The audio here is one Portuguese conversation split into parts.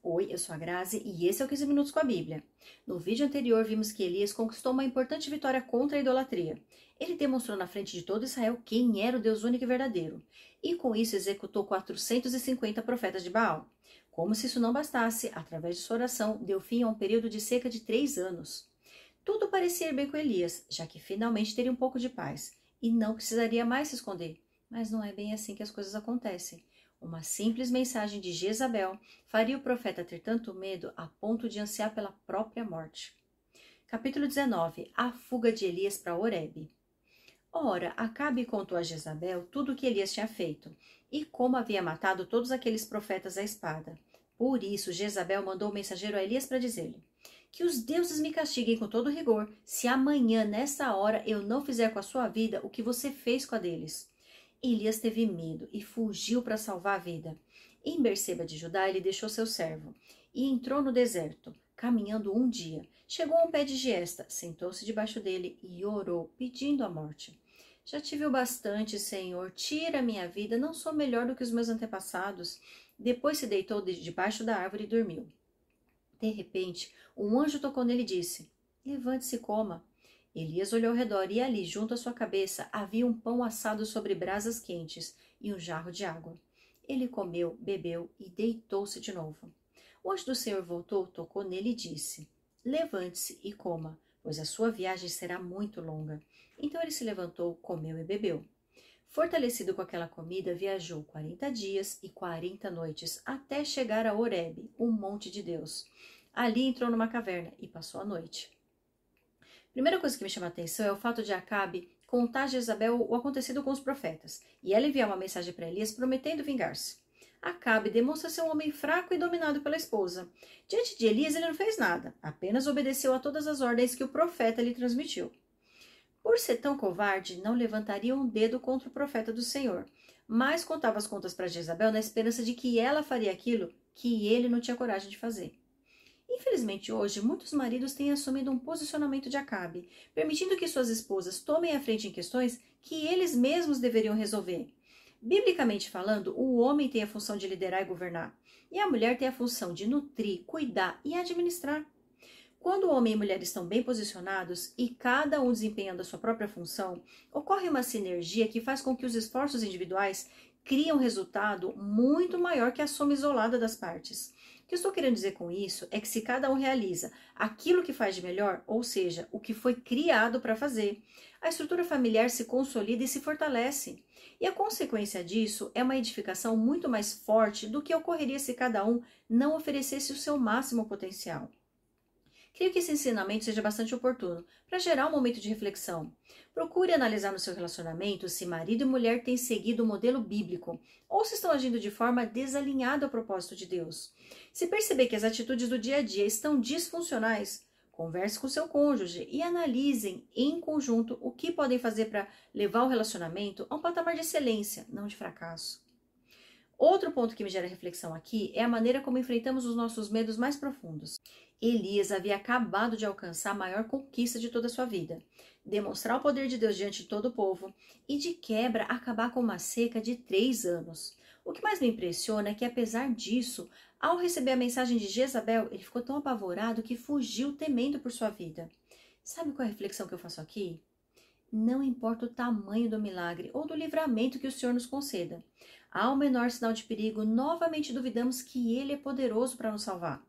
Oi, eu sou a Grazi e esse é o 15 Minutos com a Bíblia. No vídeo anterior vimos que Elias conquistou uma importante vitória contra a idolatria. Ele demonstrou na frente de todo Israel quem era o Deus único e verdadeiro, e com isso executou 450 profetas de Baal. Como se isso não bastasse, através de sua oração, deu fim a um período de cerca de 3 anos. Tudo parecia ir bem com Elias, já que finalmente teria um pouco de paz, e não precisaria mais se esconder. Mas não é bem assim que as coisas acontecem. Uma simples mensagem de Jezabel faria o profeta ter tanto medo a ponto de ansiar pela própria morte. Capítulo 19. A fuga de Elias para Horebe. Ora, Acabe contou a Jezabel tudo o que Elias tinha feito e como havia matado todos aqueles profetas à espada. Por isso, Jezabel mandou o mensageiro a Elias para dizer-lhe: que os deuses me castiguem com todo rigor, se amanhã, nessa hora, eu não fizer com a sua vida o que você fez com a deles. Elias teve medo e fugiu para salvar a vida. Em Berseba de Judá, ele deixou seu servo e entrou no deserto, caminhando um dia. Chegou a um pé de giesta, sentou-se debaixo dele e orou, pedindo a morte. Já tive o bastante, Senhor, tira a minha vida, não sou melhor do que os meus antepassados. Depois se deitou debaixo da árvore e dormiu. De repente, um anjo tocou nele e disse: levante-se e coma. Elias olhou ao redor e ali, junto à sua cabeça, havia um pão assado sobre brasas quentes e um jarro de água. Ele comeu, bebeu e deitou-se de novo. O anjo do Senhor voltou, tocou nele e disse: levante-se e coma, pois a sua viagem será muito longa. Então ele se levantou, comeu e bebeu. Fortalecido com aquela comida, viajou 40 dias e 40 noites até chegar a Horebe, o monte de Deus. Ali entrou numa caverna e passou a noite. A primeira coisa que me chama a atenção é o fato de Acabe contar a Jezabel o acontecido com os profetas e ela enviar uma mensagem para Elias prometendo vingar-se. Acabe demonstra ser um homem fraco e dominado pela esposa. Diante de Elias ele não fez nada, apenas obedeceu a todas as ordens que o profeta lhe transmitiu. Por ser tão covarde, não levantaria um dedo contra o profeta do Senhor, mas contava as contas para Jezabel na esperança de que ela faria aquilo que ele não tinha coragem de fazer. Infelizmente, hoje, muitos maridos têm assumido um posicionamento de Acabe, permitindo que suas esposas tomem a frente em questões que eles mesmos deveriam resolver. Biblicamente falando, o homem tem a função de liderar e governar, e a mulher tem a função de nutrir, cuidar e administrar. Quando o homem e a mulher estão bem posicionados e cada um desempenhando a sua própria função, ocorre uma sinergia que faz com que os esforços individuais criem um resultado muito maior que a soma isolada das partes. O que eu estou querendo dizer com isso é que se cada um realiza aquilo que faz de melhor, ou seja, o que foi criado para fazer, a estrutura familiar se consolida e se fortalece. E a consequência disso é uma edificação muito mais forte do que ocorreria se cada um não oferecesse o seu máximo potencial. Creio que esse ensinamento seja bastante oportuno para gerar um momento de reflexão. Procure analisar no seu relacionamento se marido e mulher têm seguido o modelo bíblico ou se estão agindo de forma desalinhada ao propósito de Deus. Se perceber que as atitudes do dia a dia estão disfuncionais, converse com seu cônjuge e analisem em conjunto o que podem fazer para levar o relacionamento a um patamar de excelência, não de fracasso. Outro ponto que me gera reflexão aqui é a maneira como enfrentamos os nossos medos mais profundos. Elias havia acabado de alcançar a maior conquista de toda a sua vida, demonstrar o poder de Deus diante de todo o povo e, de quebra, acabar com uma seca de 3 anos. O que mais me impressiona é que, apesar disso, ao receber a mensagem de Jezabel, ele ficou tão apavorado que fugiu temendo por sua vida. Sabe qual é a reflexão que eu faço aqui? Não importa o tamanho do milagre ou do livramento que o Senhor nos conceda. Ao menor sinal de perigo, novamente duvidamos que Ele é poderoso para nos salvar.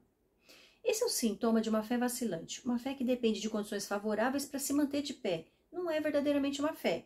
Esse é um sintoma de uma fé vacilante, uma fé que depende de condições favoráveis para se manter de pé. Não é verdadeiramente uma fé.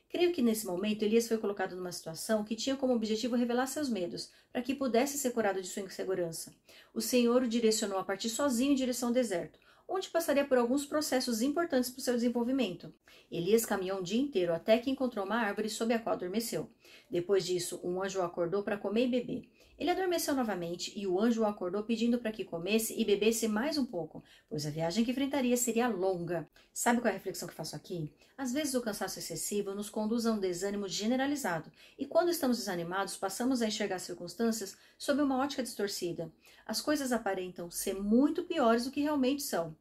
Creio que nesse momento Elias foi colocado numa situação que tinha como objetivo revelar seus medos, para que pudesse ser curado de sua insegurança. O Senhor o direcionou a partir sozinho em direção ao deserto, onde passaria por alguns processos importantes para o seu desenvolvimento. Elias caminhou um dia inteiro até que encontrou uma árvore sob a qual adormeceu. Depois disso, um anjo o acordou para comer e beber. Ele adormeceu novamente e o anjo o acordou pedindo para que comesse e bebesse mais um pouco, pois a viagem que enfrentaria seria longa. Sabe qual é a reflexão que faço aqui? Às vezes o cansaço excessivo nos conduz a um desânimo generalizado e quando estamos desanimados passamos a enxergar circunstâncias sob uma ótica distorcida. As coisas aparentam ser muito piores do que realmente são.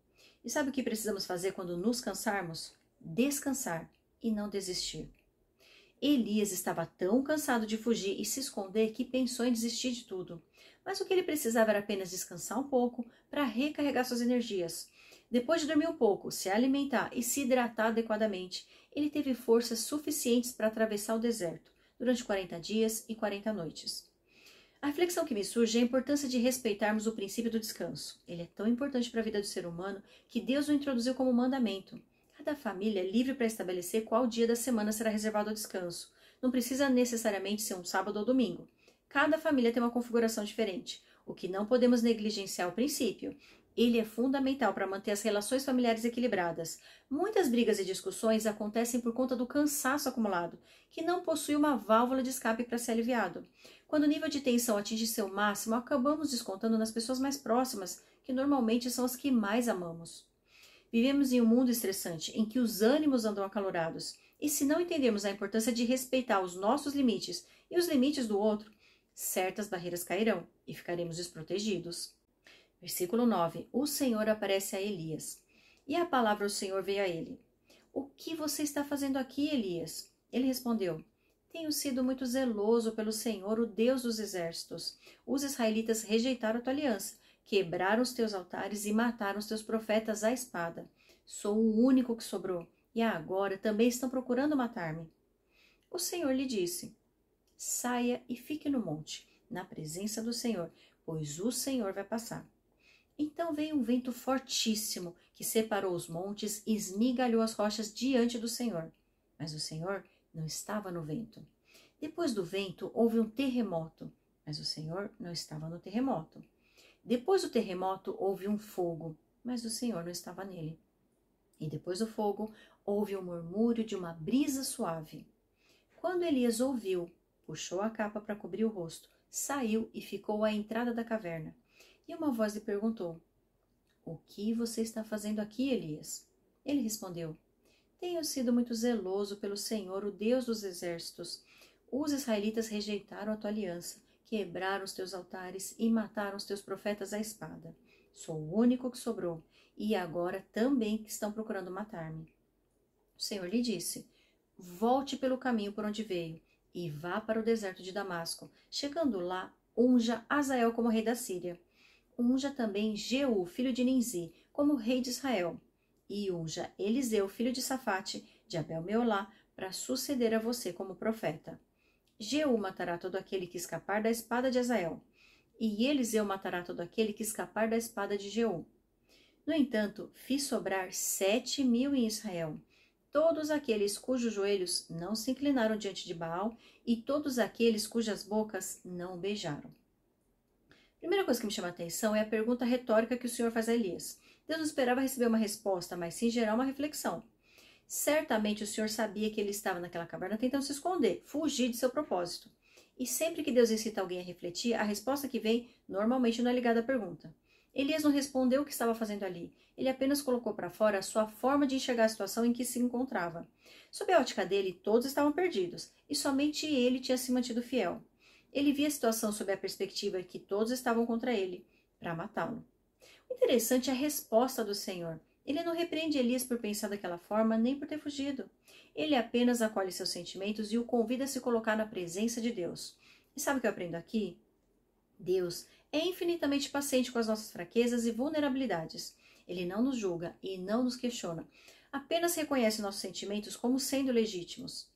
E sabe o que precisamos fazer quando nos cansarmos? Descansar e não desistir. Elias estava tão cansado de fugir e se esconder que pensou em desistir de tudo. mas o que ele precisava era apenas descansar um pouco para recarregar suas energias. Depois de dormir um pouco, se alimentar e se hidratar adequadamente, ele teve forças suficientes para atravessar o deserto durante 40 dias e 40 noites. A reflexão que me surge é a importância de respeitarmos o princípio do descanso. Ele é tão importante para a vida do ser humano que Deus o introduziu como mandamento. Cada família é livre para estabelecer qual dia da semana será reservado ao descanso. Não precisa necessariamente ser um sábado ou domingo. Cada família tem uma configuração diferente, o que não podemos negligenciar o princípio. Ele é fundamental para manter as relações familiares equilibradas. Muitas brigas e discussões acontecem por conta do cansaço acumulado, que não possui uma válvula de escape para ser aliviado. Quando o nível de tensão atinge seu máximo, acabamos descontando nas pessoas mais próximas, que normalmente são as que mais amamos. Vivemos em um mundo estressante, em que os ânimos andam acalorados, e se não entendermos a importância de respeitar os nossos limites e os limites do outro, certas barreiras cairão e ficaremos desprotegidos. Versículo 9. O Senhor aparece a Elias. E a palavra do Senhor veio a ele. O que você está fazendo aqui, Elias? Ele respondeu, tenho sido muito zeloso pelo Senhor, o Deus dos exércitos. Os israelitas rejeitaram a tua aliança, quebraram os teus altares e mataram os teus profetas à espada. Sou o único que sobrou, e agora também estão procurando matar-me. O Senhor lhe disse, saia e fique no monte, na presença do Senhor, pois o Senhor vai passar. Então veio um vento fortíssimo, que separou os montes e esmigalhou as rochas diante do Senhor. Mas o Senhor não estava no vento. Depois do vento, houve um terremoto, mas o Senhor não estava no terremoto. Depois do terremoto, houve um fogo, mas o Senhor não estava nele. E depois do fogo, houve um murmúrio de uma brisa suave. Quando Elias ouviu, puxou a capa para cobrir o rosto, saiu e ficou à entrada da caverna. E uma voz lhe perguntou, o que você está fazendo aqui, Elias? Ele respondeu, tenho sido muito zeloso pelo Senhor, o Deus dos exércitos. Os israelitas rejeitaram a tua aliança, quebraram os teus altares e mataram os teus profetas à espada. Sou o único que sobrou, e agora também estão procurando matar-me. O Senhor lhe disse, volte pelo caminho por onde veio, e vá para o deserto de Damasco. Chegando lá, unja Azael como rei da Síria. Unja também Jeú, filho de Ninzi, como rei de Israel. E unja Eliseu, filho de Safate, de Abel-Meolá, para suceder a você como profeta. Jeú matará todo aquele que escapar da espada de Azael, e Eliseu matará todo aquele que escapar da espada de Jeú. No entanto, fiz sobrar 7.000 em Israel, todos aqueles cujos joelhos não se inclinaram diante de Baal, e todos aqueles cujas bocas não o beijaram. A primeira coisa que me chama a atenção é a pergunta retórica que o Senhor faz a Elias. Deus não esperava receber uma resposta, mas sim gerar uma reflexão. Certamente o Senhor sabia que ele estava naquela caverna tentando se esconder, fugir de seu propósito. E sempre que Deus incita alguém a refletir, a resposta que vem normalmente não é ligada à pergunta. Elias não respondeu o que estava fazendo ali. Ele apenas colocou para fora a sua forma de enxergar a situação em que se encontrava. Sob a ótica dele, todos estavam perdidos, e somente ele tinha se mantido fiel. Ele via a situação sob a perspectiva que todos estavam contra ele, para matá-lo. O interessante é a resposta do Senhor. Ele não repreende Elias por pensar daquela forma, nem por ter fugido. Ele apenas acolhe seus sentimentos e o convida a se colocar na presença de Deus. E sabe o que eu aprendo aqui? Deus é infinitamente paciente com as nossas fraquezas e vulnerabilidades. Ele não nos julga e não nos questiona. Apenas reconhece nossos sentimentos como sendo legítimos.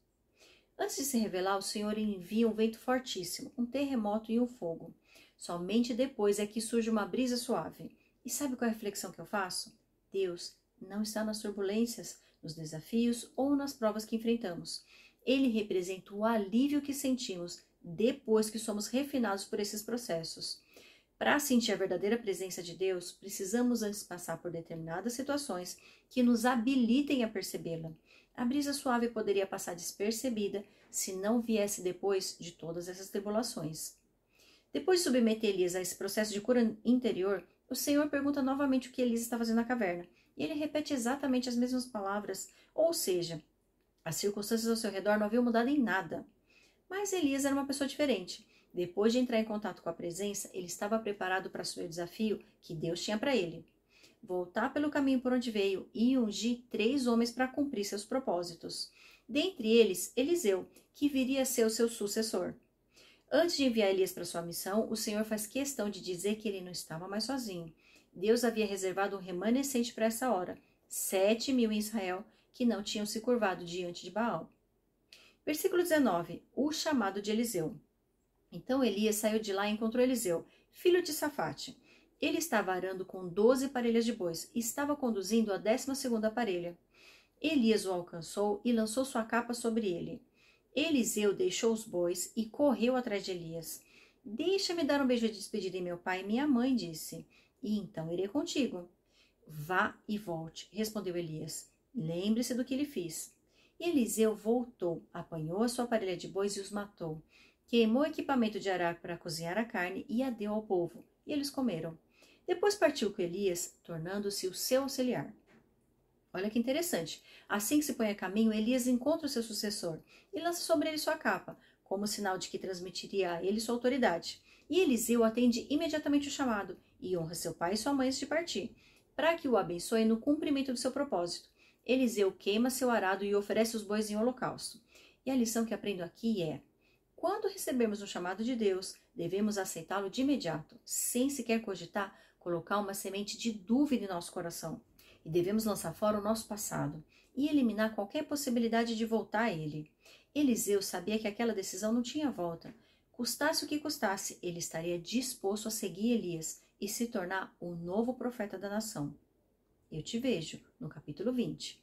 Antes de se revelar, o Senhor envia um vento fortíssimo, um terremoto e um fogo. Somente depois é que surge uma brisa suave. E sabe qual é a reflexão que eu faço? Deus não está nas turbulências, nos desafios ou nas provas que enfrentamos. Ele representa o alívio que sentimos depois que somos refinados por esses processos. Para sentir a verdadeira presença de Deus, precisamos antes passar por determinadas situações que nos habilitem a percebê-la. A brisa suave poderia passar despercebida se não viesse depois de todas essas tribulações. Depois de submeter Elias a esse processo de cura interior, o Senhor pergunta novamente o que Elias está fazendo na caverna. E ele repete exatamente as mesmas palavras, ou seja, as circunstâncias ao seu redor não haviam mudado em nada. Mas Elias era uma pessoa diferente. Depois de entrar em contato com a presença, ele estava preparado para assumir o desafio que Deus tinha para ele. Voltar pelo caminho por onde veio e ungir 3 homens para cumprir seus propósitos. Dentre eles, Eliseu, que viria a ser o seu sucessor. Antes de enviar Elias para sua missão, o Senhor faz questão de dizer que ele não estava mais sozinho. Deus havia reservado um remanescente para essa hora, 7.000 em Israel, que não tinham se curvado diante de Baal. Versículo 19. O chamado de Eliseu. Então Elias saiu de lá e encontrou Eliseu, filho de Safate. Ele estava arando com 12 parelhas de bois e estava conduzindo a 12ª parelha. Elias o alcançou e lançou sua capa sobre ele. Eliseu deixou os bois e correu atrás de Elias. Deixa-me dar um beijo de despedida em meu pai e minha mãe, disse. E então irei contigo. Vá e volte, respondeu Elias. Lembre-se do que lhe fiz. Eliseu voltou, apanhou a sua parelha de bois e os matou. Queimou o equipamento de arar para cozinhar a carne e a deu ao povo, e eles comeram. Depois partiu com Elias, tornando-se o seu auxiliar. Olha que interessante. Assim que se põe a caminho, Elias encontra o seu sucessor e lança sobre ele sua capa, como sinal de que transmitiria a ele sua autoridade. E Eliseu atende imediatamente o chamado e honra seu pai e sua mãe antes de partir, para que o abençoe no cumprimento do seu propósito. Eliseu queima seu arado e oferece os bois em holocausto. E a lição que aprendo aqui é: quando recebemos um chamado de Deus, devemos aceitá-lo de imediato, sem sequer cogitar colocar uma semente de dúvida em nosso coração. E devemos lançar fora o nosso passado e eliminar qualquer possibilidade de voltar a ele. Eliseu sabia que aquela decisão não tinha volta. Custasse o que custasse, ele estaria disposto a seguir Elias e se tornar o novo profeta da nação. Eu te vejo no capítulo 20.